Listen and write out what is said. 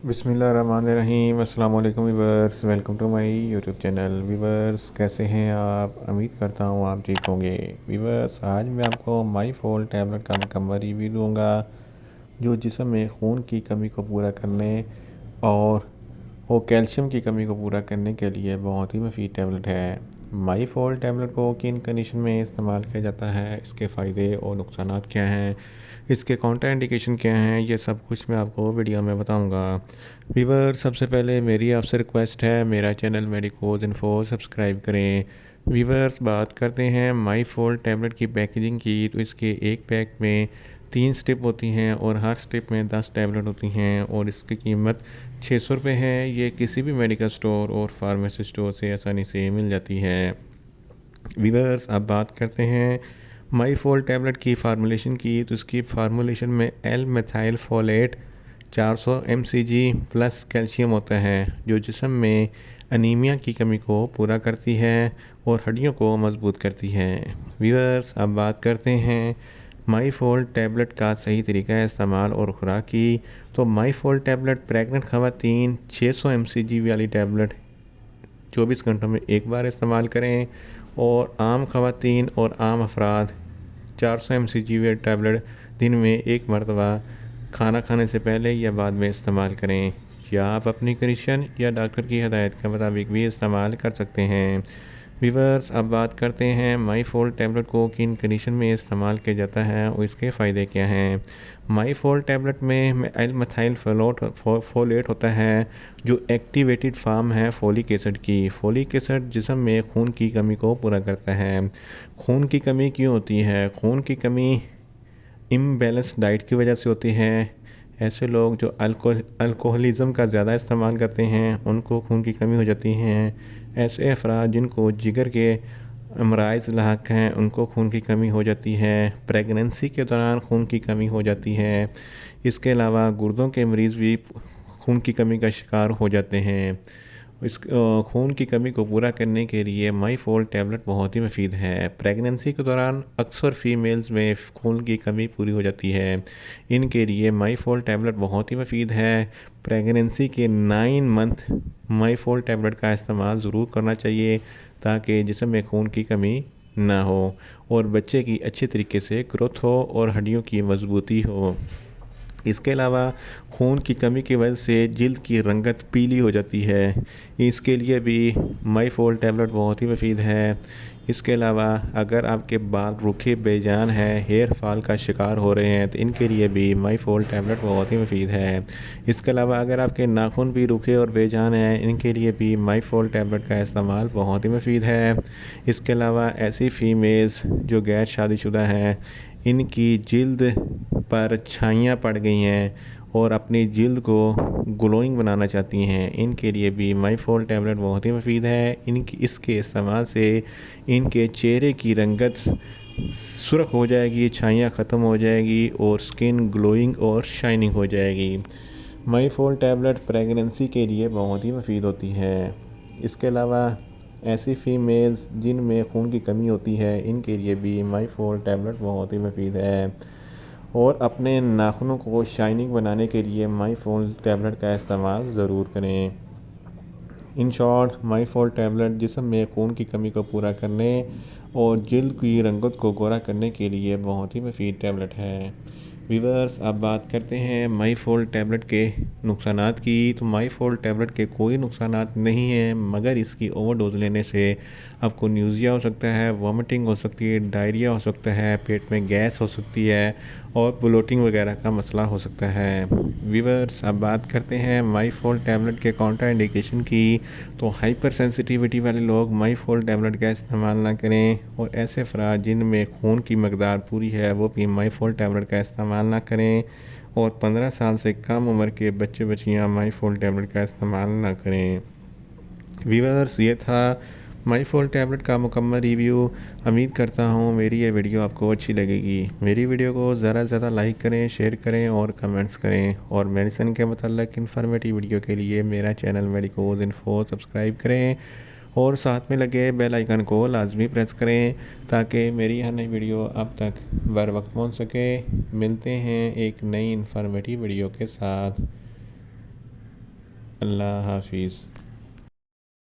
बिस्मिल्लाहिर्रहमानिर्रहीम। अस्सलाम वालेकुम viewers, welcome to my YouTube channel. Viewers, कैसे हैं आप? उम्मीद करता हूँ आप ठीक होंगे। व्यूवर्स, आज मैं आपको माईफोल टैबलेट का मुकम्मल रिव्यू दूंगा जो जिस्म में खून की कमी को पूरा करने और कैल्शियम की कमी को पूरा करने के लिए बहुत ही मुफीद टैबलेट है। माईफोल टैबलेट को किन कंडीशन में इस्तेमाल किया जाता है, इसके फ़ायदे और नुकसान क्या हैं, इसके काउंटर इंडिकेशन क्या हैं, ये सब कुछ मैं आपको वीडियो में बताऊंगा। व्यूअर, सबसे पहले मेरी आपसे रिक्वेस्ट है, मेरा चैनल मेडिकोज इन्फो सब्सक्राइब करें। व्यूअर्स, बात करते हैं माईफोल टैबलेट की पैकेजिंग की। तो इसके एक पैक में 3 स्टेप होती हैं और हर स्टेप में 10 टैबलेट होती हैं और इसकी कीमत 600 रुपये है। ये किसी भी मेडिकल स्टोर और फार्मेसी स्टोर से आसानी से मिल जाती है। व्यूअर्स, अब बात करते हैं माईफोल टैबलेट की फार्मूलेशन की। तो इसकी फार्मूलेशन में L methyl folate 400 mcg plus calcium होता है जो जिस्म में अनीमिया की कमी को पूरा करती है और हड्डियों को मजबूत करती है। व्यूअर्स, अब बात करते हैं माईफोल टैबलेट का सही तरीका है इस्तेमाल और खुराक की। तो माईफोल टैबलेट प्रेग्नेंट ख़वातीन 600 mcg वाली टैबलेट 24 घंटों में एक बार इस्तेमाल करें और आम ख़वातीन और आम अफराद 400 mcg वाली टैबलेट दिन में एक मरतबा खाना खाने से पहले या बाद में इस्तेमाल करें, या आप अपनी कंडीशन या डॉक्टर की हदायत के मुताबिक भी इस्तेमाल कर सकते हैं। व्यूअर्स, अब बात करते हैं माईफोल टैबलेट को किन कंडीशन में इस्तेमाल किया जाता है और इसके फ़ायदे क्या हैं। माईफोल टैबलेट में एल मेथाइल फोलेट होता है जो एक्टिवेटेड फार्म है फोलिक एसिड की। फोलिक एसिड जिस्म में खून की कमी को पूरा करता है। खून की कमी क्यों होती है? खून की कमी इम्बैलेंस डाइट की वजह से होती है। ऐसे लोग जो अल्कोहलिज़म का ज़्यादा इस्तेमाल करते हैं उनको खून की कमी हो जाती है। ऐसे अफराद जिनको जिगर के अमराज लाक हैं उनको खून की कमी हो जाती है। प्रेगनेंसी के दौरान खून की कमी हो जाती है। इसके अलावा गुर्दों के मरीज़ भी खून की कमी का शिकार हो जाते हैं। इस खून की कमी को पूरा करने के लिए माईफोल टैबलेट बहुत ही मुफीद है। प्रेगनेंसी के दौरान अक्सर फ़ीमेल्स में खून की कमी पूरी हो जाती है, इनके लिए माईफोल टैबलेट बहुत ही मुफीद है। प्रेगनेंसी के 9 मंथ माईफोल टैबलेट का इस्तेमाल ज़रूर करना चाहिए ताकि जिस्म में खून की कमी ना हो और बच्चे की अच्छे तरीके से ग्रोथ हो और हड्डियों की मजबूती हो। इसके अलावा खून की कमी की वजह से जिल्द की रंगत पीली हो जाती है, इसके लिए भी माईफोल टैबलेट बहुत ही मुफीद है। इसके अलावा अगर आपके बाल रूखे बेजान हैं, हेयर फॉल का शिकार हो रहे हैं, तो इनके लिए भी माईफोल टैबलेट बहुत ही मुफीद है। इसके अलावा अगर आपके नाखून भी रूखे और बेजान हैं, इनके लिए भी माईफोल टैबलेट का इस्तेमाल बहुत ही मुफीद है। इसके अलावा ऐसी फ़ीमेल्स जो गैर शादीशुदा हैं, इनकी जिल्द पर छाइयाँ पड़ गई हैं और अपनी जिल्द को ग्लोइंग बनाना चाहती हैं, इनके लिए भी माईफोल टैबलेट बहुत ही मुफीद है। इसके इस्तेमाल से इनके चेहरे की रंगत सुर्ख हो जाएगी, छाइयाँ ख़त्म हो जाएगी और स्किन ग्लोइंग और शाइनिंग हो जाएगी। माईफोल टैबलेट प्रेगनेंसी के लिए बहुत ही मुफीद होती है। इसके अलावा ऐसी फ़ीमेल्स जिनमें खून की कमी होती है, इनके लिए भी माईफोल टैबलेट बहुत ही मुफीद है। और अपने नाखूनों को शाइनिंग बनाने के लिए माईफोल टैबलेट का इस्तेमाल ज़रूर करें। इन शॉर्ट, माईफोल टैबलेट जिस्म में खून की कमी को पूरा करने और जिल्द की रंगत को गोरा करने के लिए बहुत ही मुफीद टैबलेट है। व्यूअर्स, अब बात करते हैं माईफोल टैबलेट के नुकसानात की। तो माईफोल टैबलेट के कोई नुकसानात नहीं हैं, मगर इसकी ओवरडोज लेने से आपको न्यूज़िया हो सकता है, वॉमिटिंग हो सकती है, डायरिया हो सकता है, पेट में गैस हो सकती है और ब्लोटिंग वगैरह का मसला हो सकता है। व्यूअर्स, अब बात करते हैं माईफोल टैबलेट के काउंटर इंडिकेशन की। तो हाइपर सेंसिटिविटी वाले लोग माईफोल टैबलेट का इस्तेमाल ना करें और ऐसे अफराद जिनमें खून की मकदार पूरी है वो भी माईफोल टैबलेट का इस्तेमाल ना करें और 15 साल से कम उम्र के बच्चे बच्चियाँ माईफोल टैबलेट का इस्तेमाल ना करें। व्यूअर्स, ये था माईफोल टैबलेट का मुकम्मल रिव्यू। उम्मीद करता हूँ मेरी ये वीडियो आपको अच्छी लगेगी। मेरी वीडियो को ज़्यादा से ज़्यादा लाइक करें, शेयर करें और कमेंट्स करें और मेडिसिन के मतलब इन्फॉर्मेटिव वीडियो के लिए मेरा चैनल मेडिकोज इन्फो सब्सक्राइब करें और साथ में लगे बेल आइकन को लाजमी प्रेस करें ताकि मेरी हर नई वीडियो अब तक बर वक्त पहुँच सके। मिलते हैं एक नई इन्फॉर्मेटिव वीडियो के साथ। अल्लाह हाफिज़।